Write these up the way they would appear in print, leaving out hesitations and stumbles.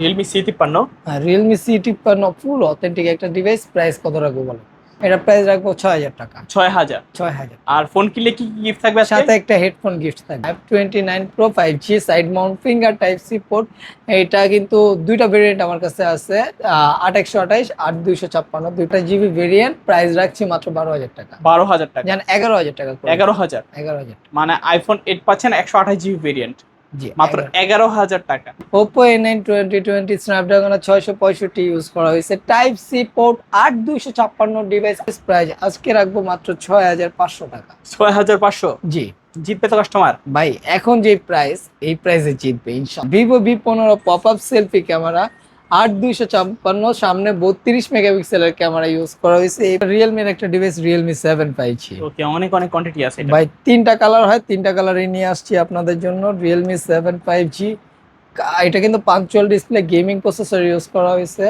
Realme C53। Realme C53 ফুল authentic একটা device. Price কত রাখবো বলো? এটা প্রাইস রাখবো 6000 টাকা। 6000। 6000। আর ফোন কিনলে কি কি গিফট থাকবে আজকে? সাথে একটা হেডফোন গিফট থাকবে। F29 Pro 5G side mount finger type C port. এটা কিন্তু দুইটা ভেরিয়েন্ট আমার কাছে আছে, 8128 8256, দুইটা জিবি ভেরিয়েন্ট। প্রাইস রাখছি মাত্র 12000 টাকা। 12000 টাকা। জান 11000 টাকা করে। 11000। 11000। মানে আইফোন 8 পাচ্ছেন 128 জিবি ভেরিয়েন্ট জি, মাত্র 11000 টাকা। Oppo A9 2020 স্ন্যাপড্রাগন 665 ইউজ করা হয়েছে, type C port, 8256 device. Price আজকে রাখবো মাত্র 6500 টাকা। 6500। জি জিতবে তো কাস্টমার। ভাই, এখন যে প্রাইস, এই প্রাইসে জিতবে ইনশাআল্লাহ। Vivo V15 pop up selfie camera 8256, সামনে 32 মেগাপিক্সেলের ক্যামেরা ইউজ করা হয়েছে। রিয়েলমির একটা ডিভাইস রিয়েলমি 7 পাইছি। ওকে, অনেক অনেক কোয়ান্টিটি আছে এটা। ভাই তিনটা কালার হয়, তিনটা কালারই নিয়ে আসছি আপনাদের জন্য। রিয়েলমি 7 5G, এটা কিন্তু punctual display, gaming processor use করা হয়েছে।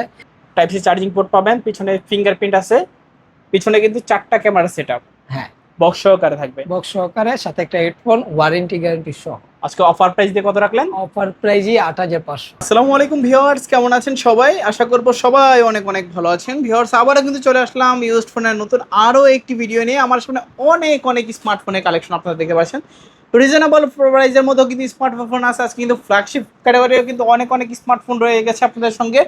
টাইপ সি চার্জিং পোর্ট পাবেন, পিছনে ফিঙ্গারপ্রিন্ট আছে, পিছনে কিন্তু 4টা ক্যামেরা সেটআপ, হ্যাঁ বক্স সহকারে থাকবে। বক্স সহকারে, সাথে একটা হেডফোন, ওয়ারেন্টি গ্যারান্টি সহ। আজকে অফার প্রাইস দিয়ে কত রাখলেন? অফার প্রাইজই 8500। আসসালামু আলাইকুম ভিউয়ার্স, কেমন আছেন সবাই? আশা করবো সবাই অনেক অনেক ভালো আছেন। ভিউয়ার্স, আবারও কিন্তু চলে আসলাম ইউজড ফোনের নতুন আরও একটি ভিডিও নিয়ে। আমার সামনে অনেক অনেক স্মার্টফোনের কালেকশন আপনারা দেখতে পাচ্ছেন। রিজনেবল প্রাইসের মধ্যেও কিন্তু স্মার্টফোন আছে। আজকে কিন্তু ফ্ল্যাগশিপ ক্যাটাগরিও কিন্তু অনেক অনেক স্মার্টফোন রয়ে গেছে আপনাদের সঙ্গে।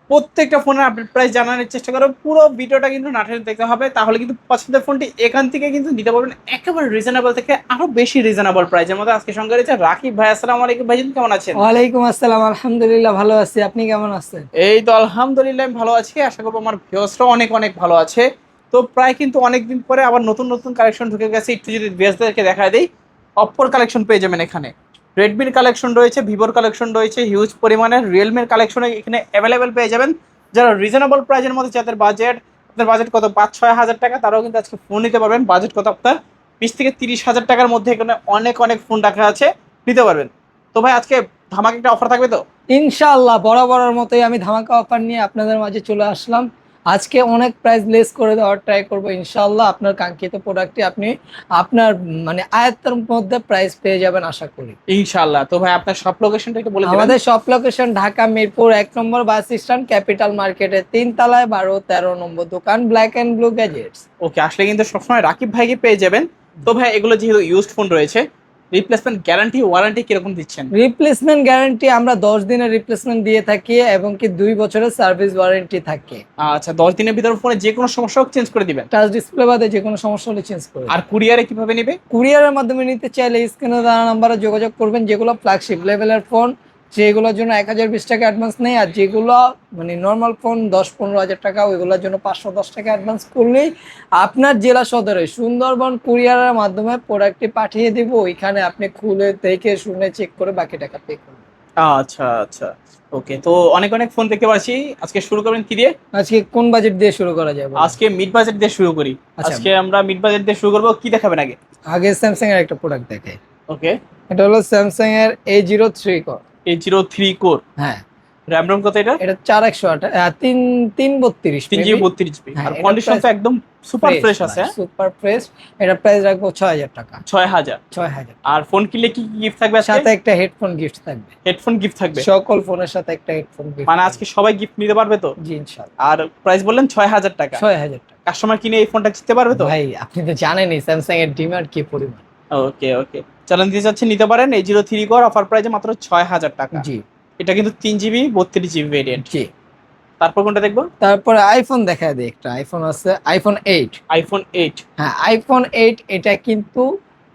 প্রত্যেকটা ফোনের আপডেট প্রাইস জানানোর চেষ্টা করো। পুরো ভিডিওটা কিন্তু না টেনে দেখতে হবে, তাহলে কিন্তু পছন্দের ফোনটি এখান থেকে কিন্তু নিতে পারবেন একেবারে রিজনেবল থেকে আরো বেশি রিজনেবল প্রাইসের মধ্যে। আজকে সঙ্গে রয়েছে রাকিব ভাই। আসসালামু আলাইকুম ভাইজান, কেমন আছেন? ওয়ালাইকুম আসসালাম, আলহামদুলিল্লাহ ভালো আছি। আপনি কেমন আছেন? এই তো আলহামদুলিল্লাহ আমি ভালো আছি। আশা করবো আমার ভিউয়ার্সরাও অনেক অনেক ভালো আছে। তো প্রায় কিন্তু অনেকদিন পরে আবার নতুন নতুন কালেকশন ঢুকে গেছে। একটু যদি ভিউয়ার্সদেরকে দেখায় দেই, অপ্পোর কালেকশন পেয়ে যাবেন এখানে, রেডমির কালেকশন রয়েছে, ভিভোর কালেকশন রয়েছে হিউজ পরিমাণের, রিয়েলমির কালেকশন এখানে অ্যাভেলেবেল পেয়ে যাবেন। যারা রিজনেবল প্রাইসের মধ্যে, যাদের বাজেট, আপনার বাজেট কত 5-6 হাজার টাকা, তারাও কিন্তু আজকে ফোন নিতে পারবেন। বাজেট কত আপনার 20 থেকে 30 হাজার টাকার মধ্যে এখানে অনেক অনেক ফোন রাখা আছে, নিতে পারবেন। তো ভাই আজকে ধামাকা একটা অফার থাকবে তো? ইনশাআল্লাহ বরাবরের মতোই আমি ধামাকা অফার নিয়ে আপনাদের মাঝে চলে আসলাম। আজকে অনেক প্রাইস লেস করে দেওয়ার ট্রাই করবো ইনশাআল্লাহ। আপনার কাঙ্ক্ষিত প্রোডাক্টটি আপনি আপনার মানে আয়ত্তের মধ্যে প্রাইস পেয়ে যাবেন আশা করি ইনশাআল্লাহ। তো ভাই আপনার সব লোকেশনটা একটু বলে দিবেন। আমাদের সব লোকেশন ঢাকা মিরপুর 1 নম্বর বাস স্ট্যান্ড, ক্যাপিটাল মার্কেটের 3 তলায়, 12-13 নম্বর দোকান, ব্ল্যাক এন্ড ব্লু গ্যাজেটস। ওকে, আসলে কিন্তু সবসময় রাকিব ভাইকে পেয়ে যাবেন। তো ভাই এগুলো যেহেতু ইউজড ফোন রয়েছে, রিপ্লেসমেন্ট গ্যারান্টি ওয়ারেন্টি কিরকম দিচ্ছেন? রিপ্লেসমেন্ট গ্যারান্টি আমরা 10 দিনের রিপ্লেসমেন্ট দিয়ে থাকি, এবং কি 2 বছরের সার্ভিস ওয়ারেন্টি থাকে। আচ্ছা, 10 দিনের ভিতর ফোনে যে কোনো সমস্যা চেঞ্জ করে দিবেন? টাচ ডিসপ্লে বাদে যে কোনো সমস্যা হলে চেঞ্জ করে। আর কুরিয়ারে কিভাবে নেবে? কুরিয়ারের মাধ্যমে নিতে চাইলে স্ক্রিনে দেওয়া নাম্বারে যোগাযোগ করবেন। যেগুলো ফ্ল্যাগশিপ লেভেলের ফোন, যেগুলোর জন্য 1020 টাকা অ্যাডভান্স নেই, আর যেগুলো মানে নর্মাল ফোন 10-15 হাজার টাকা, ওইগুলোর জন্য 510 টাকা অ্যাডভান্স করলেই আপনার জেলা সদরে সুন্দরবন কুরিয়ারের মাধ্যমে প্রোডাক্টটি পাঠিয়ে দিব। ওইখানে আপনি খুলে দেখে শুনে চেক করে বাকি টাকা পে করবেন। আচ্ছা আচ্ছা, ওকে। তো অনেক অনেক ফোন দেখতে পাচ্ছি, আজকে শুরু করবেন কি দিয়ে? আজকে কোন বাজেট দিয়ে শুরু করা যায়? আজকে মিড বাজেট দিয়ে শুরু করি। আচ্ছা। আজকে আমরা মিড বাজেট দিয়ে শুরু করবো। কি দেখাবেন আগে? আগে স্যামসাং এর একটা প্রোডাক্ট দেখাই। ওকে, এটা হলো স্যামসাং এর A03 কোর। A03 core. হ্যাঁ, র্যাম রোম কত এটা? এটা 4128 332 3GB। হ্যাঁ, আর এটা কন্ডিশন তো একদম সুপার ফ্রেশ আছে। Super fresh. এটা প্রাইস রাখবো 6000 টাকা। 6000। 6000। আর ফোন কিনলে কি কি গিফট থাকবে আজকে? সাথে একটা হেডফোন গিফট থাকবে। হেডফোন গিফট থাকবে সকল ফোনের সাথে একটা হেডফোন গিফট। মানে আজকে সবাই গিফট নিতে পারবে তো? জি ইনশাআল্লাহ। আর প্রাইস বললেন 6000 টাকা। 6000 টাকা। কাস্টমার কিনে এই ফোনটা জিততে পারবে তো? ভাই আপনি তো জানেনই স্যামসাং এর ডিমান্ড কি পরিমাণ। ওকে ওকে, চ্যালেঞ্জ দিতে চাচ্ছেন, নিতে পারেন। A03 কোর অফার প্রাইসে মাত্র 6000 টাকা। জি, এটা কিন্তু 3GB 32GB ভেরিয়েন্ট। জি। তারপর কোনটা দেখবো? তারপরে আইফোন দেখা দেই। একটা আইফোন আছে, আইফোন 8। আইফোন 8। হ্যাঁ, আইফোন 8 এটা কিন্তু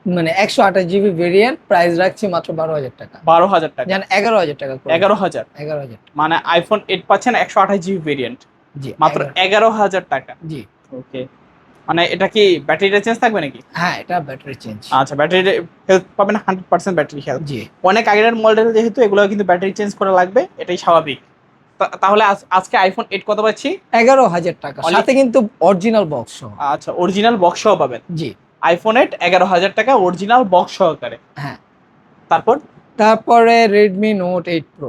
মানে 128 জিবি ভেরিয়েন্ট। প্রাইস রাখছি মাত্র 12000 টাকা। 12000 টাকা। জান 11000 টাকা করে। 11000। 11000। মানে আইফোন 8 পাচ্ছেন 128GB ভেরিয়েন্ট জি, মাত্র 11000 টাকা। জি। ওকে, মানে এটা কি ব্যাটারিটা চেঞ্জ থাকবে নাকি? হ্যাঁ, এটা ব্যাটারি চেঞ্জ। আচ্ছা, ব্যাটারি হেলথ পাবেন 100% ব্যাটারি হেলথ। জি। অনেক আগের মডেল যেহেতু, এগুলো কিন্তু ব্যাটারি চেঞ্জ করা লাগবে, এটাই স্বাভাবিক। তাহলে আজকে আইফোন 8 কত পাচ্ছি? 11000 টাকা, সাথে কিন্তু অরিজিনাল বক্স সহ। আচ্ছা, অরিজিনাল বক্স সহ পাবেন। জি। আইফোন 8 11000 টাকা অরিজিনাল বক্স সহকারে। হ্যাঁ। তারপরে Redmi note 8 pro.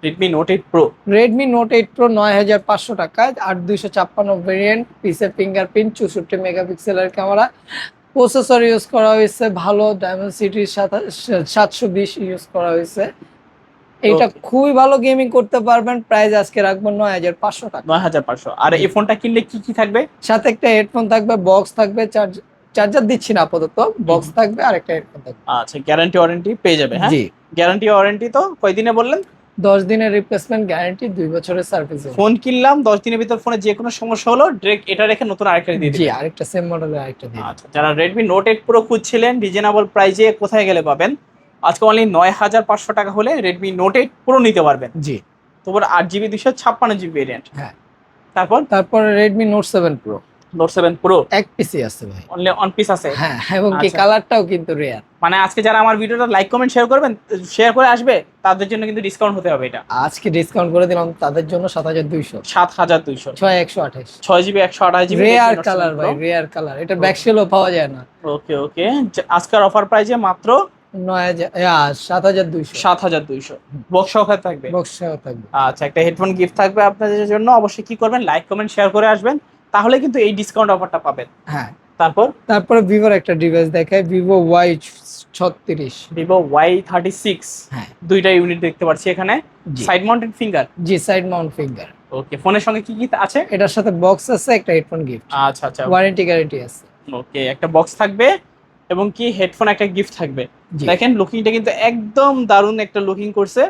Redmi note 8 pro. Redmi note 8 pro 9500 টাকা, 8256 ভেরিয়েন্ট, পিসে ফিঙ্গারপ্রিন্ট, 64 মেগাপিক্সেলের ক্যামেরা। প্রসেসর ইউজ করা হয়েছে ভালো, ডায়মন্ড সিটির 720 ইউজ করা হয়েছে। এটা খুবই ভালো গেমিং করতে পারবেন। প্রাইস আজকে রাখবো 9500 টাকা। 9500। আর এই ফোনটা কিনলে কি কি থাকবে? সাথে একটা হেডফোন থাকবে, বক্স থাকবে, চার্জার দিচ্ছি না আপাতত, বক্স থাকবে আর একটা হেডফোন থাকবে। আচ্ছা, গ্যারান্টি ওয়ারেন্টি পেয়ে যাবে। হ্যাঁ, জি, গ্যারান্টি ওয়ারেন্টি তো কয়দিনে বললেন? 10 দিনের রিপ্লেসমেন্ট গ্যারান্টি, 2 বছরের সার্ভিস। ফোন কিনলাম 10 দিনের ভিতর ফোনে যে কোনো সমস্যা হলো ডিরেক্ট এটা রেখে নতুন আরেকটা দিয়ে জি, দিবেন। আরেকটা সেম মডেলের আরেকটা দিয়ে আচ্ছা, যারা Redmi Note 8 Pro খুঁজছিলেন রিজনেবল প্রাইসে কোথায় গেলে পাবেন? আজকে অনলি 9500 টাকা হলে Redmi Note 8 Pro নিতে পারবেন। জি, তোমার 8GB 256GB ভেরিয়েন্ট। হ্যাঁ। তারপর Redmi Note 7 Pro Note 7 Pro এক পিসি আছে ভাই। অনলি অন পিস আছে। হ্যাঁ, এবং কি আচ্ছা। কালারটাও কিন্তু রেয়ার। মানে আজকে যারা আমার ভিডিওটা লাইক কমেন্ট শেয়ার করবেন, শেয়ার করে আসবে, তাদের জন্য কিন্তু ডিসকাউন্ট হতে হবে। এটা আজকে ডিসকাউন্ট করে দিলাম তাদের জন্য 7200, 7200, 6128। 6GB 128GB রেয়ার কালার ভাই, রেয়ার কালার। এটা ব্যাকশেলও পাওয়া যায় না। ওকে ওকে, আজকের অফার প্রাইসে মাত্র 7200। 7200 বক্স সহকারে থাকবে। বক্সও থাকবে। আচ্ছা, একটা হেডফোন গিফট থাকবে আপনাদের জন্য। অবশ্যই কি করবেন, লাইক কমেন্ট শেয়ার করে আসবেন, তাহলে কিন্তু এই ডিসকাউন্ট অফারটা পাবেন। হ্যাঁ, তারপরে ভিভোর একটা ডিভাইস দেখায়, ভিভো Y36। Vivo Y36, হ্যাঁ, দুইটা ইউনিট দেখতে পাচ্ছি এখানে। জি। Side mounted finger. জি, সাইড মাউন্ট ফিঙ্গার। ওকে, ফোনের সঙ্গে কি কি আছে? এটার সাথে বক্স আছে, একটা হেডফোন গিফট। আচ্ছা আচ্ছা, ওয়ারেন্টি গ্যারান্টি আছে। ওকে, একটা বক্স থাকবে এবং কি হেডফোন একটা গিফট থাকবে। জি। দেখেন লুকিংটা কিন্তু একদম দারুণ একটা লুকিং করছে,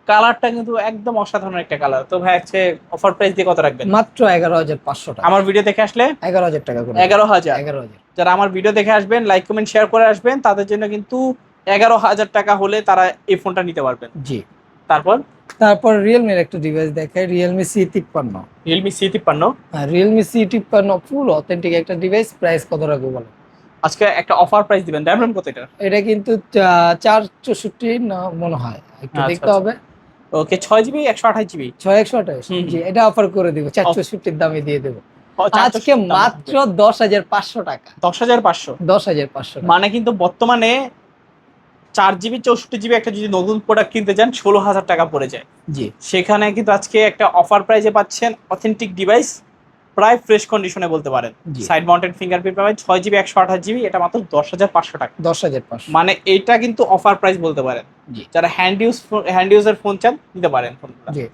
কালারটা কিন্তু একদম অসাধারণ একটা কালার। তো ভাই আজকে অফার প্রাইস দিয়ে কত রাখবেন? মাত্র 11500 টাকা। আমার ভিডিও দেখে আসলে 11000 টাকা করে। 11000। 11000। যারা আমার ভিডিও দেখে আসবেন, লাইক কমেন্ট শেয়ার করে আসবেন, তাদের জন্য কিন্তু 11000 টাকা হলে তারা এই ফোনটা নিতে পারবেন। জি। তারপর রিয়েলমির একটা ডিভাইস দেখায়, Realme C53। Realme C53। Realme C53 ফুল অথেন্টিক একটা ডিভাইস। প্রাইস কত রাখবো বলো? আজকে একটা অফার প্রাইস দিবেন। র্যাম কত এটা? এটা কিন্তু 464 না মনে হয়, একটু আচ্ছা, দেখতে হবে। ওকে, 6GB 128GB। 6128। হুম। জি, এটা অফার করে দিব, 464 দামে দিয়ে দেবো আজকে 464 মাত্র 10500 টাকা। 10500। 10500 টাকা। মানে কিন্তু বর্তমানে 4GB 64GB একটা যদি নতুন প্রোডাক্ট কিনতে যান 16000 টাকা পড়ে যায়। জি, সেখানে কিন্তু আজকে একটা অফার প্রাইসে পাচ্ছেন অথেন্টিক ডিভাইস, প্রায় ফ্রেশ কন্ডিশনে বলতে পারেন। জি। সাইড মাউন্টেড ফিঙ্গারপ্রিন্ট পাবেন 6GB 128GB, এটা মাত্র 10500 টাকা। 10500। মানে এইটা কিন্তু অফার প্রাইস বলতে পারেন। জি, যারা হ্যান্ড ইউজের ফোন চান নিতে পারেন ফোনগুলো। জি।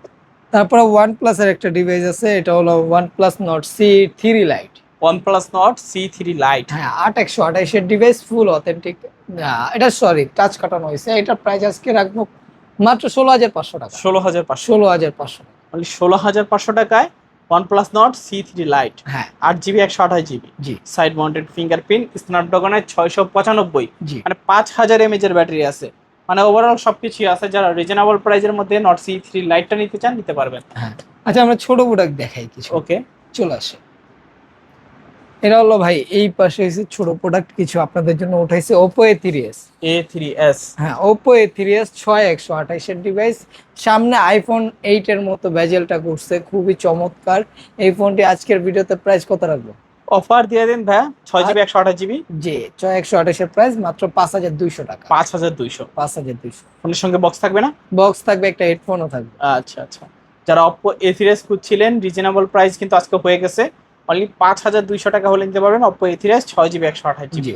তারপরে OnePlus এর একটা ডিভাইস আছে, এটা হলো OnePlus Nord C3 Lite। OnePlus Nord C3 Lite। হ্যাঁ, 8128 এর ডিভাইস, ফুল অথেন্টিক। এটা সরি টাচ কাটানো হয়েছে। এটা প্রাইস আজকে রাখবো মাত্র 16500 টাকা। 16500। 16500 টাকা। অনলি 16500 টাকায় OnePlus Nord C3 Lite। হ্যাঁ, 8GB 128GB। জি, সাইড মাউন্টেড ফিঙ্গারপ্রিন্ট, স্ন্যাপড্রাগনের 695। জি। মানে 5000 mAh এর ব্যাটারি আছে। মানে ওভারঅল সবকিছুই আছে। যারা রিজনেবল প্রাইসের মধ্যে Nord C3 Lite-টা নিতে চান নিতে পারবেন। হ্যাঁ, আচ্ছা আমরা ছোট প্রোডাক্ট দেখাই কিছু। ওকে, চলে আসে। এটা হলো ভাই, এই পাশে হচ্ছে ছোট প্রোডাক্ট কিছু আপনাদের জন্য উঠাইছে। Oppo A3s। A3s। হ্যাঁ, Oppo A3s 6128 এর ডিভাইস। সামনে iPhone 8 এর মতো বেজেলটা করছে, খুবই চমৎকার। এই ফোনটি আজকের ভিডিওতে প্রাইস কত রাখবো? অফার দিয়ে দিন ভাই, 6GB 128GB। জি, 6128 এর প্রাইস মাত্র 5200 টাকা। 5200। 5200। ফোনের সঙ্গে বক্স থাকবে না? বক্স থাকবে, একটা হেডফোনও থাকবে। আচ্ছা আচ্ছা, যারা Oppo A3s খুঁজছিলেন রিজনেবল প্রাইস কিন্তু আজকে হয়ে গেছে। অনলি 5200 টাকা হলে নিতে পারবেন Oppo A3s 6GB 128GB। জি।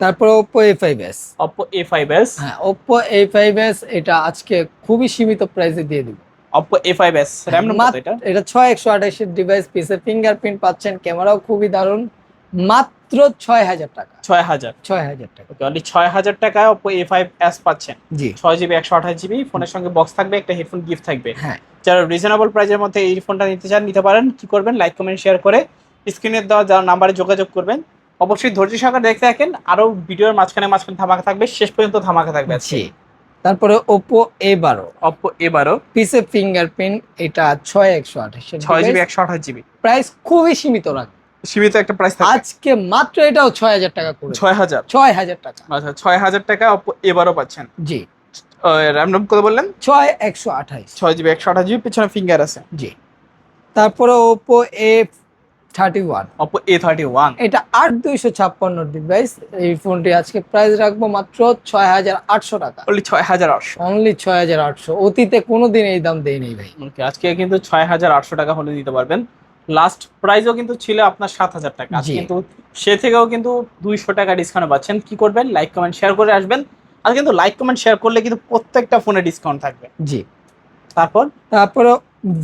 তারপরে Oppo A5s। Oppo A5s। হ্যাঁ, Oppo A5s এটা আজকে খুবই সীমিত প্রাইসে দিয়ে দিব। Oppo A5s র্যাম কত এটা? এটা 6128 এর ডিভাইস, পিছে ফিঙ্গারপ্রিন্ট পাচ্ছেন, ক্যামেরাও খুবই দারুণ। মাত্র 6000 টাকা। 6000। 6000 টাকা। ওকে, অনলি 6000 টাকায় Oppo A5s পাচ্ছেন। জি, 6GB 128GB। ফোনের সঙ্গে বক্স থাকবে, একটা হেডফোন গিফট থাকবে। হ্যাঁ, যারা রিজনেবল প্রাইসের মধ্যে এই ফোনটা নিতে চান নিতে পারেন। কি করবেন, লাইক কমেন্ট শেয়ার করে স্ক্রিনে দেওয়া যার নাম্বারে যোগাযোগ করবেন। অবশ্যই ধৈর্য সহকারে দেখতে থাকেন, আরো ভিডিওর মাঝখানে ধামাকা থাকবে, শেষ পর্যন্ত ধামাকা থাকবে আজকে। জি। তারপরে Oppo A12। Oppo A12। পিছে ফিঙ্গারপ্রিন্ট, এটা 6128 এর 6GB 128GB। প্রাইস খুবই সীমিত রাখবে সীমিত একটা প্রাইস থাকবে আজকে মাত্র। এটাও 6000 টাকা করে। 6000। 6000 টাকা। আচ্ছা, 6000 টাকা Oppo A12 পাচ্ছেন। জি, র্যাম কত বললেন? 6128। 6GB 128GB, পেছনে ফিঙ্গার আছে। জি। তারপরে Oppo A31। Oppo A31। এটা 8256 ডিভাইস। এই ফোনটি আজকে প্রাইস রাখবো মাত্র 6800 টাকা। অনলি 6800। অনলি 6800। অতীতে কোনোদিন এই দাম দেয়নি ভাই। ওকে, আজকে কিন্তু 6800 টাকা হলে দিতে পারবেন। লাস্ট প্রাইসও কিন্তু ছিল আপনার 7000 টাকা। আজকে জি। কিন্তু সে থেকেও কিন্তু 200 টাকা ডিসকাউন্ট পাচ্ছেন। কি করবেন, লাইক কমেন্ট শেয়ার করে আসবেন, আর কিন্তু লাইক কমেন্ট শেয়ার করলে কিন্তু প্রত্যেকটা ফোনে ডিসকাউন্ট থাকবে। জি। তারপরে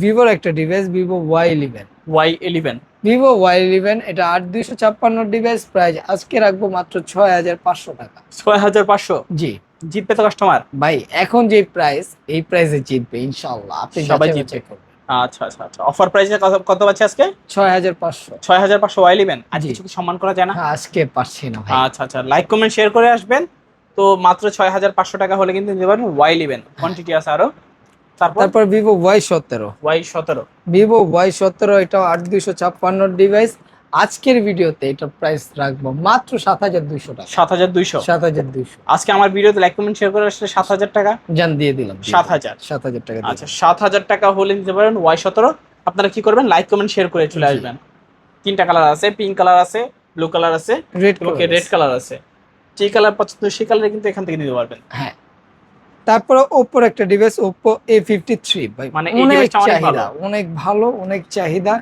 ভিভোর একটা device, Vivo Y11। Y11, Vivo Y11 এটা 8256 ডিভাইস, প্রাইস আজকে রাখবো মাত্র 6500 টাকা। 6500। জি। জিতবে তো কাস্টমার ভাই এখন যে প্রাইস, এই প্রাইসে জিতবে ইনশাআল্লাহ, আপনি সবাই যাচাই জিতবে। বাছাই করবেন। আচ্ছা আচ্ছা আচ্ছা, অফার প্রাইসে কত পাচ্ছে আজকে? 6500। 6500 Y11। আর জি। কিছু কি সম্মান করা যায় না? হ্যাঁ, আজকে পারছি না ভাই। আচ্ছা আচ্ছা, লাইক কমেন্ট শেয়ার করে আসবেন। তো মাত্র 6500 টাকা হলে কিন্তু নিতে পারবেন Y11। কোয়ান্টিটি আছে আরো। তারপর Vivo Y17। Y17। Vivo Y17 এটাও 8256 ডিভাইস। আজকের ভিডিওতে এটা প্রাইস রাখবো মাত্র 7200 টাকা। 7200। 7200 আজকে আমার ভিডিওতে লাইক কমেন্ট শেয়ার করে আসলে 7000 টাকা জান দিয়ে দিলাম। 7000। 7000 টাকা দিয়ে আচ্ছা 7000 টাকা হলে নিতে পারেন Y17। আপনারা কি করবেন? লাইক কমেন্ট শেয়ার করে চলে জি। আসবেন। তিনটা কালার আছে, পিঙ্ক কালার আছে, ব্লু কালার আছে, রেড এবং রেড কালার আছে। যে কালার পছন্দ সেই কালারে কিন্তু এখান থেকে নিতে পারবেন। হ্যাঁ। তারপরে ওপ্পোর একটা ডিভাইস, ওপ্পো A53 ভাই, মানে এই অনেক ডিভাইসটা অনেক চাহিদা, অনেক ভালো, অনেক চাহিদা।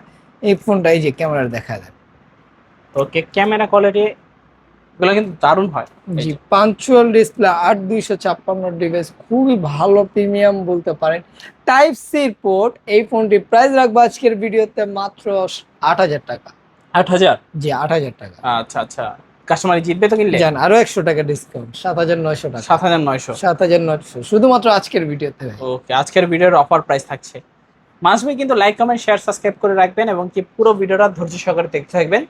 এই ফোনটা এই যে ক্যামেরা দেখা যায়। ওকে, ক্যামেরা কোয়ালিটি গুলো কিন্তু দারুণ হয়। জি, পাঞ্চুয়াল ডিসপ্লে, 8256 ডিভাইস, খুবই ভালো প্রিমিয়াম বলতে পারেন। Type C port. এই ফোনটি প্রাইস রাখবো আজকের ভিডিওতে মাত্র 8000 টাকা। 8000। জি, 8000 টাকা। আচ্ছা আচ্ছা, কাস্টমার জিতবে তো কিনলে? জান আরো 100 টাকা ডিসকাউন্ট, 7900 টাকা। 7900। 7900 শুধুমাত্র আজকের ভিডিওতে ভাই। ওকে, আজকের ভিডিওর অফার প্রাইস থাকছে। মাসবে কিন্তু লাইক কমেন্ট শেয়ার সাবস্ক্রাইব করে রাখবেন এবং কি পুরো ভিডিওটা ধৈর্য সহকারে দেখতে থাকবেন।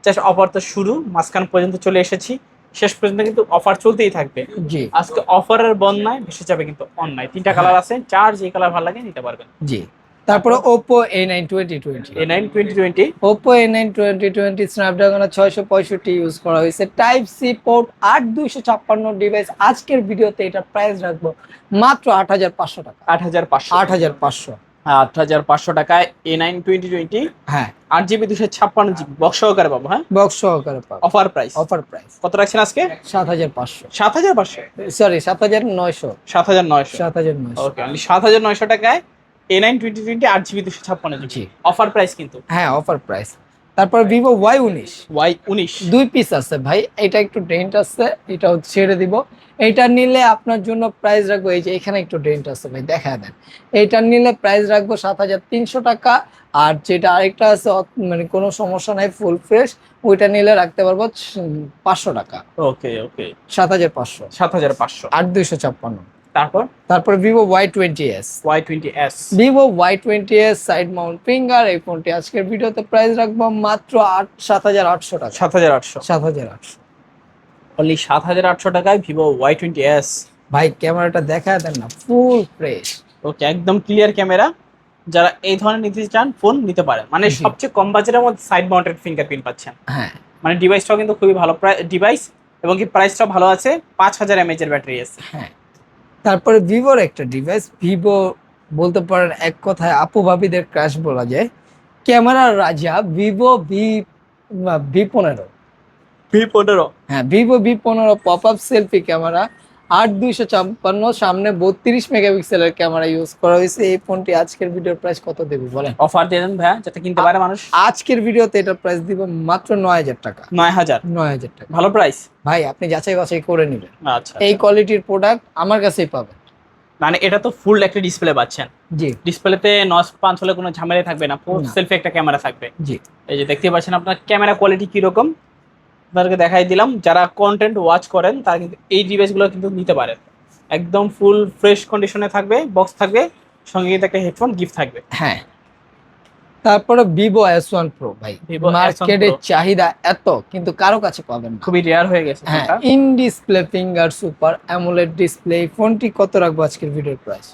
জাস্ট অফার তো শুরু, মাঝখান পর্যন্ত চলে এসেছি, শেষ পর্যন্ত কিন্তু অফার চলতেই থাকবে। জি। আজকে অফারের বন্যায় ভেসে যাবে কিন্তু অনলাইন। তিনটা কালার আছে, চার যে কালার ভালো লাগে নিতে পারবেন। জি। তারপরে Oppo A9 2020। A9 2020। Oppo A9 2020 Snapdragon 665 use করা হয়েছে। Type C port, 8256 device. আজকের ভিডিওতে এটা প্রাইস রাখবো মাত্র 8500 টাকা। 8500। 8500। 8500 টাকায় A9 2020। হ্যাঁ। 8GB 256GB বক্স সহকারে পাবো। হ্যাঁ, বক্স সহকারে পাবো। Offer price. অফার প্রাইস কত রাখছেন আজকে? 7500। 7500। সরি 7900। 7900। 7900। ওকে, অনলি 7900 টাকায় A9 2020 8GB 256GB। জি। অফার প্রাইস কিন্তু। হ্যাঁ, অফার প্রাইস। তারপর ভিভো Y19। Y19। দুই পিস আছে ভাই, এটা একটু ডেন্ট আছে, এটাও ছেড়ে দিব। এটা নিলে আপনার জন্য প্রাইস রাখবো, এই যে এখানে একটু ডেন্ট আছে ভাই, দেখা দেন। এইটা নিলে প্রাইস রাখবো 7300 টাকা। আর যেটা আরেকটা আছে মানে কোনো সমস্যা নাই, ফুল ফ্রেশ, ওইটা নিলে রাখতে পারবো 500 টাকা। ওকে ওকে, 7500। 7500। 8256। তারপর Vivo Y20s। Y20s। Vivo Y20s side mount finger. এই ফোনটি আজকের ভিডিওতে প্রাইস রাখবো মাত্র 7800 টাকা। 7800। 7800। অনলি 7800 টাকায় ভিভো Y20s। ভাই ক্যামেরাটা দেখা দেন না, ফুল ফ্রেশ। ওকে, একদম ক্লিয়ার ক্যামেরা। যারা এই ধরনের নিতে চান ফোন নিতে পারেন। মানে জি। সবচেয়ে কম বাজেটের মধ্যে সাইড মাউন্টেড ফিঙ্গারপ্রিন্ট পাচ্ছেন। হ্যাঁ। মানে ডিভাইসটাও কিন্তু খুবই ভালো ডিভাইস, এবং কি প্রাইসটাও ভালো আছে। 5000 mAh এর ব্যাটারি আছে। হ্যাঁ। তারপরে ভিভোর একটা ডিভাইস, ভিভো বলতে পারেন এক কথায় আপু ভাবিদের ক্রাশ বলা যায়। ক্যামেরার রাজা ভিভো V15। V15। হ্যাঁ, Vivo V15 pop up selfie camera, 8256, সামনে 32 মেগাপিক্সেলের ক্যামেরা ইউজ করা হয়েছে। এই ফোনটি আজকের ভিডিওর প্রাইস কত দেবো বলেন? অফার দিয়ে দেন ভাইয়া, যাতে কিনতে পারে মানুষ। আজকের ভিডিওতে এটা প্রাইস দিব মাত্র 9000 টাকা। 9000। 9000 টাকা। ভালো প্রাইস। ভাই আপনি যাচাই বাছাই করে নেবেন, আচ্ছা, এই কোয়ালিটির প্রোডাক্ট আমার কাছেই পাবেন। মানে এটা তো ফুল একটা ডিসপ্লে পাচ্ছেন। জি। ডিসপ্লেতে নস পাঞ্চ হলে কোনো ঝামেলা থাকবে না, পুরো না। সেলফি একটা ক্যামেরা থাকবে। জি। এই যে দেখতে পাচ্ছেন আপনার ক্যামেরা কোয়ালিটি কিরকম, আপনাদেরকে দেখাই দিলাম। যারা কন্টেন্ট ওয়াচ করেন তারা কিন্তু এই ডিভাইসগুলো কিন্তু নিতে পারেন। একদম ফুল ফ্রেশ কন্ডিশনে থাকবে, বক্স থাকবে, সঙ্গে কিন্তু একটা হেডফোন গিফট থাকবে। হ্যাঁ। তারপরে ভিভো S1 Pro ভাই, Vivo S1 মার্কেটে Pro। চাহিদা এত, কিন্তু কারো কাছে পাবেন না। খুবই রেয়ার হয়ে গেছে হ্যাঁ, ফোনটা। In display finger super AMOLED display. ফোনটি কত রাখবো আজকের ভিডিওর প্রাইস?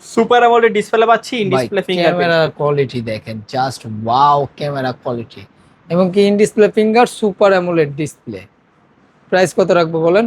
সুপার অ্যামোলেড ডিসপ্লে পাচ্ছি, ইন ভাই ডিসপ্লে ফিঙ্গারপ্রিন্ট। ক্যামেরা কোয়ালিটি দেখেন, জাস্ট ওয়াও ক্যামেরা কোয়ালিটি, এবং কি in display finger super AMOLED display. Price কত রাখবো বলেন?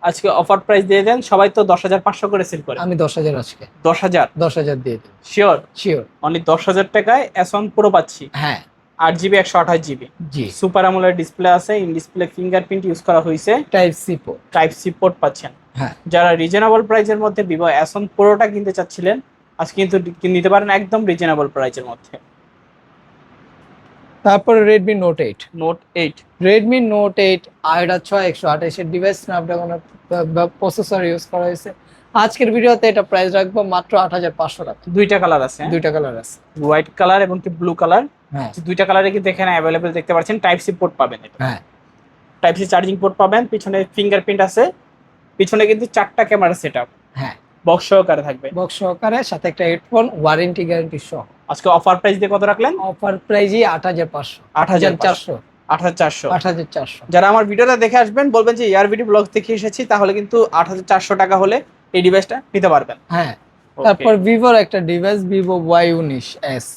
আজকে অফার প্রাইস দিয়ে দেন। সবাই তো 10500 করে সেল করে। আমি 10,000 আজকে 10000। 10,000 দিয়ে দেবো। শিওর? শিওর। অনলি 10000 টাকায় S1 Pro পাচ্ছি। হ্যাঁ। 8GB 128GB। জি। সুপার অ্যামোলেড ডিসপ্লে আছে, ইন ডিসপ্লে ফিঙ্গারপ্রিন্ট ইউজ করা হয়েছে। Type C port. Type C port পাচ্ছেন। হ্যাঁ। যারা রিজনেবল প্রাইসের মধ্যে ভিভো S1 Proটা কিনতে চাচ্ছিলেন, আজকে কিন্তু নিতে পারেন একদম রিজনেবল প্রাইসের মধ্যে। তারপরে Redmi note 8। Note 8 Redmi note 8 আইডা 6128 এর ডিভাইস, স্ন্যাপড্রাগনের প্রসেসর ইউজ করা হয়েছে। আজকের ভিডিওতে এটা প্রাইস রাখবো মাত্র 8500 টাকা। দুইটা কালার আছে, দুইটা কালার আছে, হোয়াইট কালার এবং কি ব্লু কালার। হ্যাঁ দুইটা কালারে কিন্তু এখানে অ্যাভেলেবেল দেখতে পাচ্ছেন। টাইপ সি পোর্ট পাবেন, এটা হ্যাঁ টাইপ সি চার্জিং পোর্ট পাবেন। পিছনে ফিঙ্গারপ্রিন্ট আছে, পিছনে কিন্তু 4টা ক্যামেরা সেটআপ, হ্যাঁ বক্স সহকারে থাকবে। বক্স সহকারে, সাথে একটা হেডফোন, ওয়ারেন্টি গ্যারান্টি সহ। আজকে অফার প্রাইস দিয়ে কত রাখলেন? অফার প্রাইসই 8500, 8400 8400। 8400। যারা আমার ভিডিওটা দেখে আসবেন বলবেন যে ইয়ার ভিডিও ব্লগ দেখে এসেছি, তাহলে কিন্তু 8400 টাকা হলে এই ডিভাইসটা নিতে পারবেন। হ্যাঁ, তারপর ভিভোর একটা device, Vivo Y19s।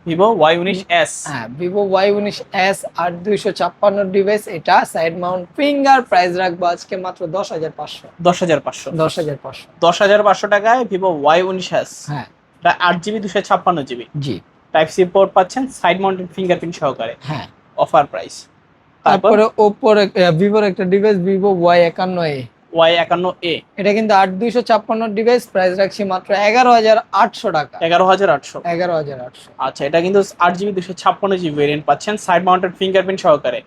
Vivo Y19s, হ্যাঁ ভিভো Y19s 8256 ডিভাইস। এটা সাইড মাউন্ট ফিঙ্গার, প্রাইস রাখবো আজকে মাত্র 10500। 10500 10500 10500 টাকায় ভিভো Y19s। হ্যাঁ, এটা 8GB 256GB, জি টাইপ সি পোর্ট পাচ্ছেন, সাইড মাউন্টেড ফিঙ্গারপ্রিন্ট সহকারে, হ্যাঁ। Offer price. তারপরে ওপোর ভিভোর একটা ডিভাইস, ভিভো Y51a। Y51a, এটা কিন্তু 8256 ডিভাইস, প্রাইস রাখছি মাত্র 11800 টাকা। 11800। 11800। আচ্ছা, এটা কিন্তু 8GB 256GB ভেরিয়েন্ট পাচ্ছেন, সাইড মাউন্টেড ফিঙ্গারপ্রিন্ট সহকারে।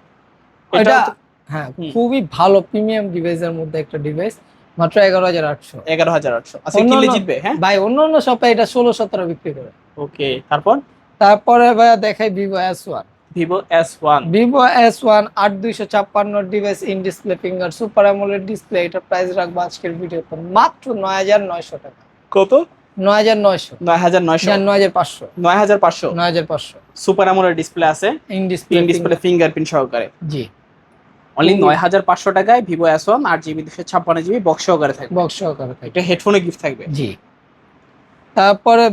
এটা এটা হ্যাঁ হুম। খুবই ভালো প্রিমিয়াম ডিভাইসের মধ্যে একটা ডিভাইস, মাত্র 11800। 11800। আচ্ছা, কিনলে জিতবে। হ্যাঁ ভাই, অন্য অন্য শপে এটা 16-17 বিক্রি করে। ওকে, তারপর তারপরে ভাইয়া দেখাই Vivo S1। Vivo S1, Vivo S1 8256 device, in display finger, super AMOLED display. এটা প্রাইস রাখবো আজকের ভিডিওতে মাত্র 9900 টাকা। কত? 9900। 9900, 9500। 9500। 9500 সুপার অ্যামোলেড ডিসপ্লে আছে, ইন ইন ডিসপ্লে ফিঙ্গারপ্রিন্ট সহকারে। জি, অনলি 9500 টাকায় Vivo S1 8GB 256GB box সহকারে থাকবে। বক্স সহকারে থাকে। একটা হেডফোনে গিফট থাকবে। জি, তারপরে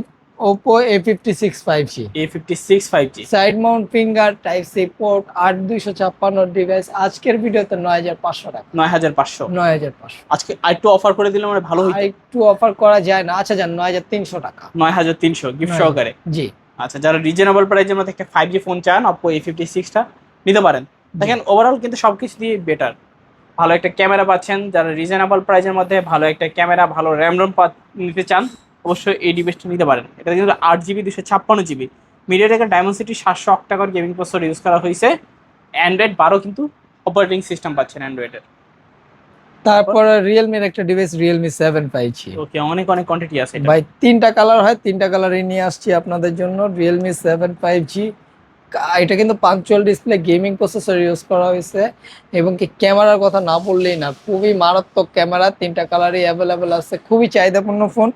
Oppo A56 5G, A56 5G, side mount finger, type C port, 8256 device. আজকের ভিডিওতে 9500 টাকা। 9500। 9500। আজকে আরেকটু অফার করে দিলে মানে ভালো আর হইতো। একটু অফার করা যায় না? আচ্ছা যান, 9300 টাকা। 9300 গিফট সহকারে। জি, আচ্ছা, যারা রিজনেবল প্রাইসের মধ্যে একটা 5G ফোন চান, Oppo A56 টা নিতে পারেন। দেখেন ওভারঅল কিন্তু সবকিছু দিয়ে বেটার। ভালো একটা ক্যামেরা পাচ্ছেন, যারা রিজনেবল প্রাইসের মধ্যে ভালো একটা ক্যামেরা, ভালো র্যাম নিতে চান, অবশ্যই এই ডিভাইসটা নিতে পারেন। এটা কিন্তু 8GB 256GB, মিডিয়াটেকের Dimensity 700 octa core gaming processor use করা হয়েছে। অ্যান্ড্রয়েড 12 কিন্তু অপারেটিং সিস্টেম পাচ্ছেন অ্যান্ড্রয়েডের। তারপরে রিয়েলমির একটা ডিভাইস, রিয়েলমি 7 5G। ওকে, অনেক অনেক কোয়ান্টিটি আছে এটা। ভাই 3টা কালার হয়, 3টা কালারই নিয়ে আসছি আপনাদের জন্য। রিয়েলমি 7 5G, এটা কিন্তু punctual display, gaming processor use করা হয়েছে, এবং কি ক্যামেরার কথা না বললেই না, খুবই মারাত্মক ক্যামেরা। 3টা কালারই অ্যাভেলেবেল আছে, খুবই চাহিদাপূর্ণ ফোন।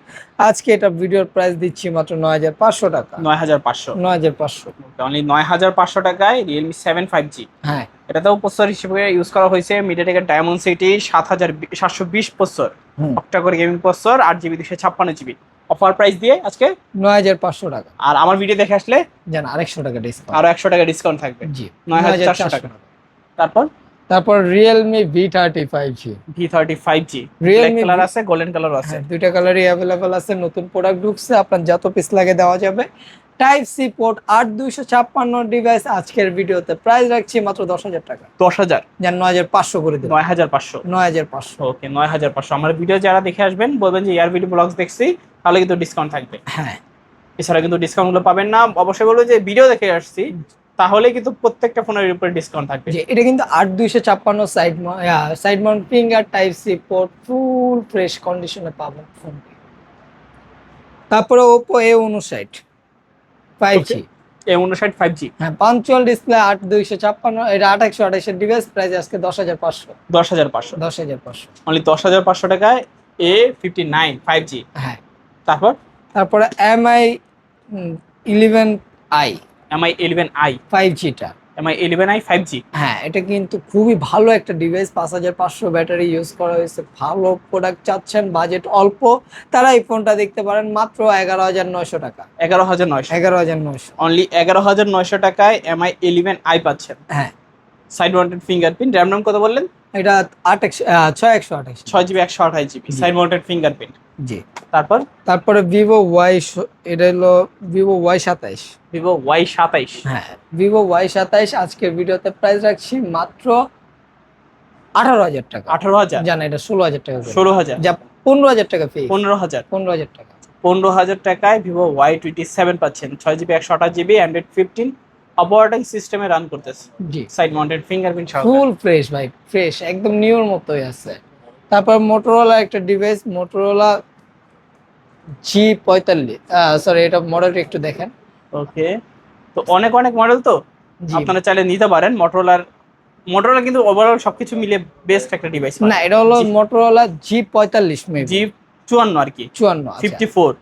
আজকে এটা ভিডিওর প্রাইস দিচ্ছি মাত্র 9500 টাকা। 9500। 9500। অনলি 9500 টাকায় রিয়েলমি 7 5G। হ্যাঁ, এটাতেও প্রসেসর হিসেবে ইউজ করা হয়েছে মিডিয়াটেকের Dimensity 720 processor, hmm, octa core gaming processor, 8GB 256GB। Offer price দিয়ে আজকে 9500 টাকা। আর আমার ভিডিও দেখে আসলে জান, 100 টাকা ডিসকাউন্ট। আরো 100 টাকা ডিসকাউন্ট থাকবে। জি, 9400 টাকা। তারপর তারপর Realme V30 5G। V30 5G, black Realme colour আছে, গোল্ডেন কালার আছে। হ্যাঁ, দুইটা কালারই অ্যাভেলেবেল আছে, নতুন প্রোডাক্ট ঢুকছে, আপনার যত পিস লাগে দেওয়া যাবে। Type C port, 8256 device. আজকের ভিডিওতে প্রাইস রাখছি মাত্র 10000 টাকা। 10000, যান 9500 করে দিন। 9500। 9500। ওকে, 9500। আমার ভিডিও যারা দেখে আসবেন বলবেন যে ইয়ার ভিডিও ব্লগস দেখছি, তাহলে কিন্তু ডিসকাউন্ট থাকবে। হ্যাঁ, এছাড়া কিন্তু ডিসকাউন্ট গুলো পাবেন না। অবশ্যই বলবো যে ভিডিও দেখে আসছি, তাহলে কিন্তু প্রত্যেকটা ফোনের উপরে ডিসকাউন্ট থাকবে। যে এটা কিন্তু 8256 side mount finger, type C port, full fresh কন্ডিশনে পাবেন ফোন। তারপরে Oppo A59 5G। A59 5G, হ্যাঁ, পাঞ্চুয়াল ডিসপ্লে, 8256, এটা 8128 এর ডিভাইস, প্রাইস আজকে 10500। 10500। 10500। অনলি 10500 টাকায় A59 5G। হ্যাঁ, তারপরে MI 11i MI 11i 5G টা। MI 11i 5G। হ্যাঁ, এটা কিন্তু খুবই ভালো একটা ডিভাইস, 5500 ব্যাটারি ইউজ করা হয়েছে। ভালো প্রোডাক্ট চাচ্ছেন, বাজেট অল্প, তারা এই ফোনটা দেখতে পারেন মাত্র 11900 টাকা। 11900। 11900। অনলি 11900 টাকায় MI 11i পাচ্ছেন। হ্যাঁ, side mounted fingerprint, RAM ROM কত বললেন? এটা 6128। 6GB 128GB, side mounted fingerprint. জি, তারপরে ভিভো এটা হলো ভিভো Y27। Vivo Y27। হ্যাঁ, ভিভো Y27 আজকের ভিডিওতে প্রাইস রাখছি মাত্র 18000 টাকা। 18000, জানা, এটা 16000 টাকা করে। 16000, যা 15000 টাকা ফি। 15000। 15000 টাকা। 15000 টাকায় ভিভো Y27 পাচ্ছেন, 6GB 128GB, অ্যান্ড্রয়েড 15, অপারেটিং সিস্টেমে রান করতেছে, জি সাইড মাউন্টেড ফিঙ্গারপ্রিন্ট সহ। ফুল ফ্রেশ ভাই, ফ্রেশ একদম নিউর মতোই আছে। তারপর মোটরোলা একটা ডিভাইস, মোটরোলা G45, সরি এটা মডেলটা একটু দেখেন। ওকে, তো অনেক অনেক মডেল তো জি আপনারা চাইলে নিতে পারেন। মোটরোলা কিন্তু ওভারঅল সবকিছু মিলে বেস্ট একটা ডিভাইস। না, এটা হলো মোটরোলা G45 মেবি, G54 আর কি, 54 আচ্ছা 54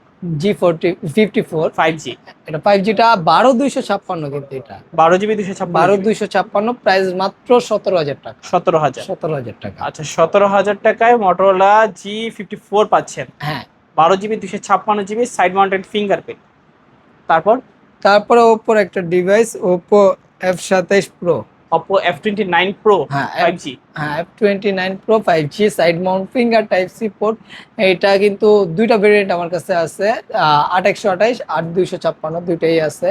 G54 5G, এটা 5Gটা 12256 কিন্তু এটা 12GB 256, 12256, প্রাইস মাত্র 17000 টাকা, 17000। 17000 টাকা। আচ্ছা, 17000 টাকায় মোটরোলা G54 পাচ্ছেন, হ্যাঁ 12GB 256GB side mounted fingerprint. তারপর তারপরে ওপ্পোর একটা device, Oppo F27 Pro, Oppo F29 Pro হ্যাঁ 5G। হ্যাঁ F29 Pro 5G side mount finger type C port. এটা কিন্তু দুইটা ভেরিয়েন্ট আমার কাছে আছে, 8128 8256 দুইটাই আছে।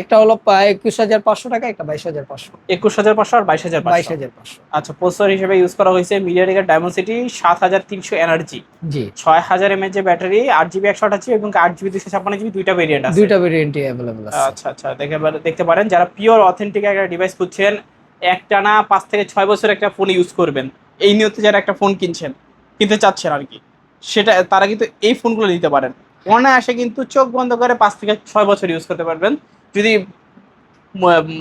একটা হলো 21500 টাকা, একটা 22500, 21500 আর 22500। 22500। আচ্ছা, প্রসেসর হিসেবে ইউজ করা হয়েছে মিডিয়াটেকের ডায়মন্ডসিটি 7300 এনার্জি, জি 6000 mAh যে ব্যাটারি, 8GB 128GB এবং 8GB 256GB, দুইটা ভেরিয়েন্ট আছে। দুইটা ভেরিয়েন্টই अवेलेबल আছে। আচ্ছা আচ্ছা, দেখতে পারেন যারা পিওর অথেন্টিক একটা ডিভাইস খুঁজছেন, একটানা 5 থেকে 6 বছর একটা ফোন ইউজ করবেন, এই নিয়তে যারা একটা ফোন কিনতে চাচ্ছেন আর কি, সেটা তারা কিন্তু এই ফোনগুলো নিতে পারেন। অনায়াসে কিন্তু চোখ বন্ধ করে 5 থেকে 6 বছর ইউজ করতে পারবেন, যদি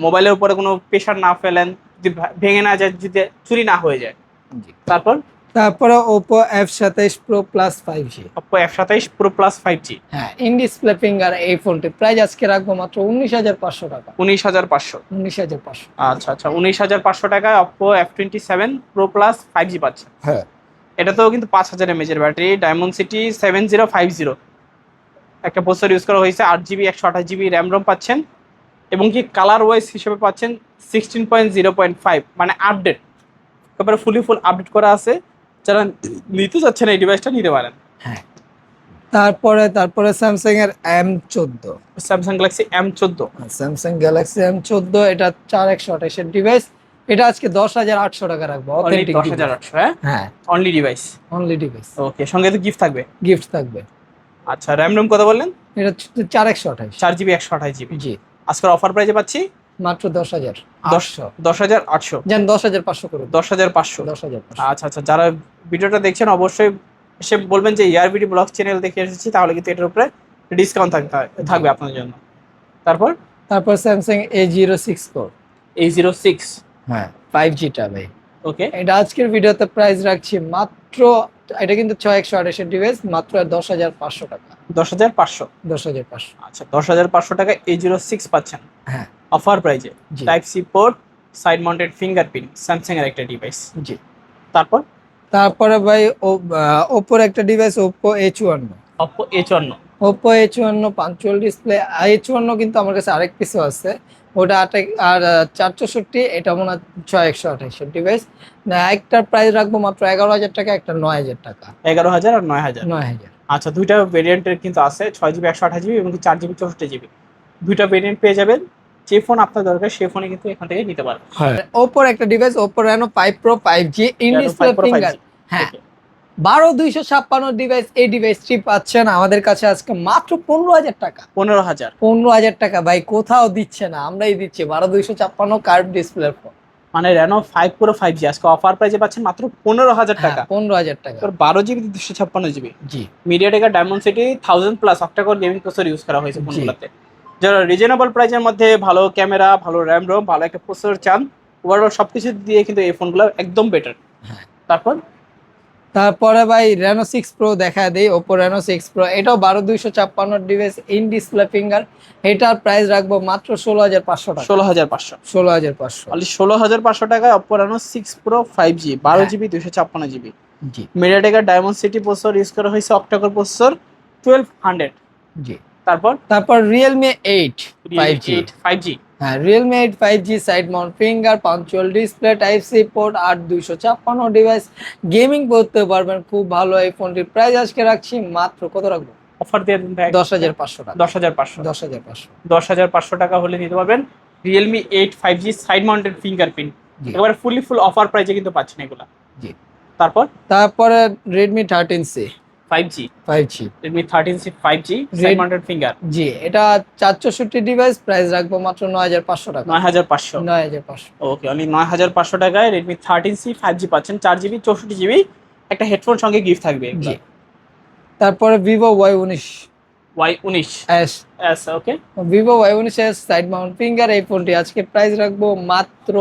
মোবাইলের উপরে কোনো প্রেশার না ফেলেন, যদি ভেঙে না যায়, যদি চুরি না হয়ে যায়। জি তারপরে Oppo F27 pro plus 5G, Oppo F27 Pro Plus 5G, হ্যাঁ ইন ডিসপ্লে ফিঙ্গার। এই ফোনটি প্রাইস আজকে রাখবো মাত্র 19500 টাকা, 19500। 19500। আচ্ছা আচ্ছা, 19500 টাকায় Oppo F27 Pro Plus 5G পাচ্ছেন। হ্যাঁ এটাতেও কিন্তু 5000 mAh এর ব্যাটারি, ডায়মন্ডসিটি 7050 একটা প্রসেসর ইউজ করা হয়েছে, 8GB 128GB র্যাম রম পাচ্ছেন, এবং কি কালার ওয়াইজ হিসেবে পাচ্ছেন 16.0.5, মানে আপডেট, একেবারে ফুল আপডেট করা আছে। যারা নিতে চাচ্ছেন এই ডিভাইসটা নিতে পারেন। হ্যাঁ তারপরে স্যামসাং এর M14, Samsung Galaxy M14, Samsung Galaxy M14, এটা 4128 এর ডিভাইস। এটা আজকে 10800 টাকা রাখবো, অথেন্টিক 10800। হ্যাঁ হ্যাঁ অনলি ডিভাইস, অনলি ডিভাইস, ওকে, সঙ্গে তো গিফট থাকবে। গিফট থাকবে। আচ্ছা, র্যাম রম কত বললেন? এটা 4128, 4GB 128GB। জি আজকের অফার প্রাইসে পাচ্ছি মাত্র 10800। 10800, জান 10500 করে 10500। 10500। আচ্ছা আচ্ছা, যারা ভিডিওটা দেখছেন অবশ্যই এসে বলবেন যে ইয়ারবিডি ব্লগ চ্যানেল দেখে এসেছি, তাহলে কিন্তু এটার উপরে ডিসকাউন্ট থাকবে আপনার জন্য। তারপর স্যামসাং A06 Core, A06, হ্যাঁ 5G টা ভাই। ওকে, এটা আজকের ভিডিওতে প্রাইস রাখছি মাত্র, এটা কিন্তু 6128 এর ডিভাইস, মাত্র 10500 টাকা, 10500। 10500। আচ্ছা, 10500 টাকা A06 পাচ্ছেন হ্যাঁ অফার প্রাইজে, জি type C port, side mounted fingerprint, Samsung এর একটা ডিভাইস। জি তারপরে ভাই ওপ্পোর একটা device, Oppo A54। Oppo A54, Oppo A54 পাঞ্চুয়াল ডিসপ্লে। A54 কিন্তু আমার কাছে আরেক পিসও আছে, ওটা আর 464, এটা মনে হয় 6128 এর ডিভাইস। একটার প্রাইস রাখবো মাত্র 11000 টাকা, একটা 9000 টাকা, 11000 আর 9000। 9000। আচ্ছা, দুইটা ভেরিয়েন্টের কিন্তু আছে, 6GB 128GB এবং 4GB 64GB, দুইটা ভেরিয়েন্ট পেয়ে যাবেন। যে ফোন আপনার দরকার সেই ফোনে কিন্তু এখান থেকে নিতে পারবেন। ওপ্পোর একটা device, Oppo Reno 5 Pro 5G in display finger, হ্যাঁ 12256 ডিভাইস। এই ডিভাইসটি পাচ্ছেন আমাদের কাছে আজকে মাত্র 15000 টাকা, 15000 টাকা ভাই, কোথাও দিচ্ছে না, আমরাই দিচ্ছি। 12256 কার্ভ ডিসপ্লে ফোন, মানে Reno 5 Pro 5G আজকে অফার প্রাইসে পাচ্ছেন মাত্র 15000 টাকা, 15000 টাকা। 12GB 256GB, জি মিডিয়াটেকের Dimensity 1000+ octa core gaming processor use করা হয়েছে ফোনগুলোতে। যারা রিজনেবল প্রাইসের মধ্যে ভালো ক্যামেরা, ভালো র্যাম রোম, ভালো একটা প্রসেসর চান, ওভারঅল সবকিছু দিয়ে কিন্তু এই ফোনগুলো একদম বেটার। হ্যাঁ তারপরে ভাই Reno 6 Pro দেখা দেই, Oppo Reno 6 Pro, এটাও 12256 ডিভাইস ইন ডিসপ্লে ফিঙ্গার। এটার প্রাইস রাখবো মাত্র 16500 টাকা, 16500, 16500। অনলি 16500 টাকায় Oppo Reno 6 Pro 5G 12GB 256GB, জি মিডিয়াটেকের ডায়মন্ডসিটি প্রসেসর ইউজ করা হয়েছে, অক্টা-কোর প্রসেসর 1200। জি তারপর Realme 8 5G, হ্যাঁ Realme 8 5G side mount finger, পাঞ্চুয়াল display, type C port, 8256 device, gaming করতে পারবেন খুব ভালো। এই ফোনটির প্রাইস আজকে রাখছি মাত্র, কত রাখবো? অফার দিয়ে দিন ভাই, 10500 টাকা, 10500 টাকা হলে নিতে পারবেন Realme 8 5G side mounted fingerprint, একেবারে ফুল অফার প্রাইসে কিন্তু পাচ্ছেন এগুলা। জি তারপরে Redmi 13C, 5G 5G Redmi 13C 5G side mounted finger. জি, এটা 464 ডিভাইস, প্রাইস রাখবো মাত্র 9500 টাকা। 9500। 9500। ওকে, অনলি 9500 টাকায় Redmi 13C 5G পাচ্ছেন, 4GB 64GB একটা হেডফোন সঙ্গে গিফট থাকবে। জি, তারপরে Vivo Y19 Y19 s S। ওকে, Vivo Y19 s side mount finger. এই ফোনটি আজকে প্রাইস রাখবো মাত্র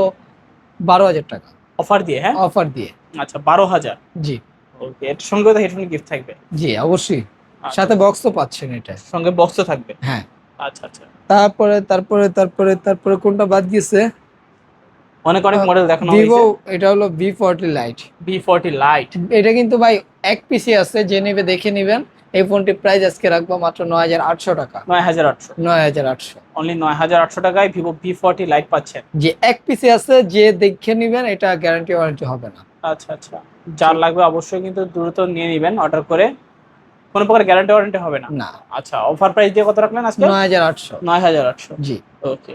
12000 টাকা অফার দিয়ে। হ্যাঁ, অফার দিয়ে। আচ্ছা 12000। জি ওকে, এর সঙ্গে তো হেডফোন গিফট থাকবে। জি অবশ্যই, আচ্ছা, সাথে বক্স তো পাচ্ছেন এটা। সঙ্গে বক্সও থাকবে। হ্যাঁ, আচ্ছা আচ্ছা, তারপরে তারপরে তারপরে তারপরে কোনটা বাদ গেছে? অনেক অনেক মডেল দেখানো ভিভো, হয়েছে। এটা হলো V40 লাইট। V40 light. এটা কিন্তু ভাই এক পিসি আছে, যে নেবে দেখে নেবেন। এই ফোনটি প্রাইস আজকে রাখবো মাত্র 9800 টাকা। 9800। 9800। অনলি 9800 টাকায় Vivo V40 লাইট পাচ্ছেন। যে এক পিসি আছে, যে দেখে নেবেন, এটা গ্যারান্টি ওয়ারেন্টি হবে না। আচ্ছা আচ্ছা, যার লাগবে অবশ্যই কিন্তু দ্রুত নিয়ে নেবেন অর্ডার করে, কোনো প্রকার গ্যারান্টি ওয়ারেন্টি হবে না। না, আচ্ছা, অফার প্রাইস দিয়ে কত রাখলেন আজকে? 9800। 9800। জি ওকে,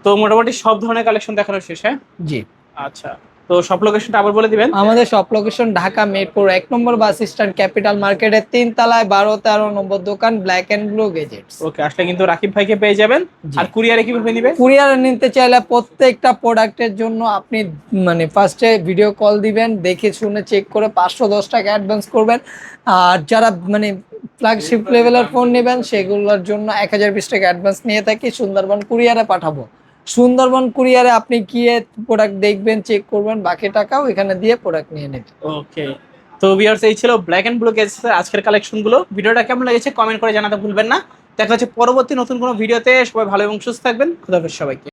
তো মোটামুটি সব ধরনের কালেকশন দেখানো শেষ। হ্যাঁ, জি। আচ্ছা, তো সব লোকেশনটা আবার বলে দিবেন। আমাদের সব লোকেশন ঢাকা মিরপুর 1 নম্বর বাস স্ট্যান্ড, ক্যাপিটাল মার্কেটের 3 তলায় 12-13 নম্বর দোকান, ব্ল্যাক এন্ড ব্লু গেজেটস। ওকে, আসলে কিন্তু রাকিব ভাইকে পেয়ে যাবেন। জি। আর কুরিয়ারে কিভাবে নিবে? কুরিয়ারে নিতে চাইলে প্রত্যেকটা প্রোডাক্টের জন্য আপনি মানে ফার্স্টে ভিডিও কল দিবেন, দেখে শুনে চেক করে 510 টাকা অ্যাডভান্স করবেন। আর যারা মানে ফ্ল্যাগশিপ লেভেলের ফোন নেবেন, সেগুলোর জন্য 1020 টাকা অ্যাডভান্স নিয়ে থাকি। সুন্দরবন কুরিয়ারে পাঠাবো। সুন্দরবন কুরিয়ারে আপনি গিয়ে প্রোডাক্ট দেখবেন, চেক করবেন, বাকি টাকাও এখানে দিয়ে প্রোডাক্ট নিয়ে নেবেন। ওকে, তো ভিউয়ার্স, এই ছিল ব্ল্যাক এন্ড ব্লু গেজেটসের আজকের কালেকশনগুলো। ভিডিওটা কেমন লেগেছে কমেন্ট করে জানাতে ভুলবেন না। দেখা হচ্ছে পরবর্তী নতুন কোনো ভিডিওতে। সবাই ভালো এবং সুস্থ থাকবেন। খুদা হাফেজ সবাইকে।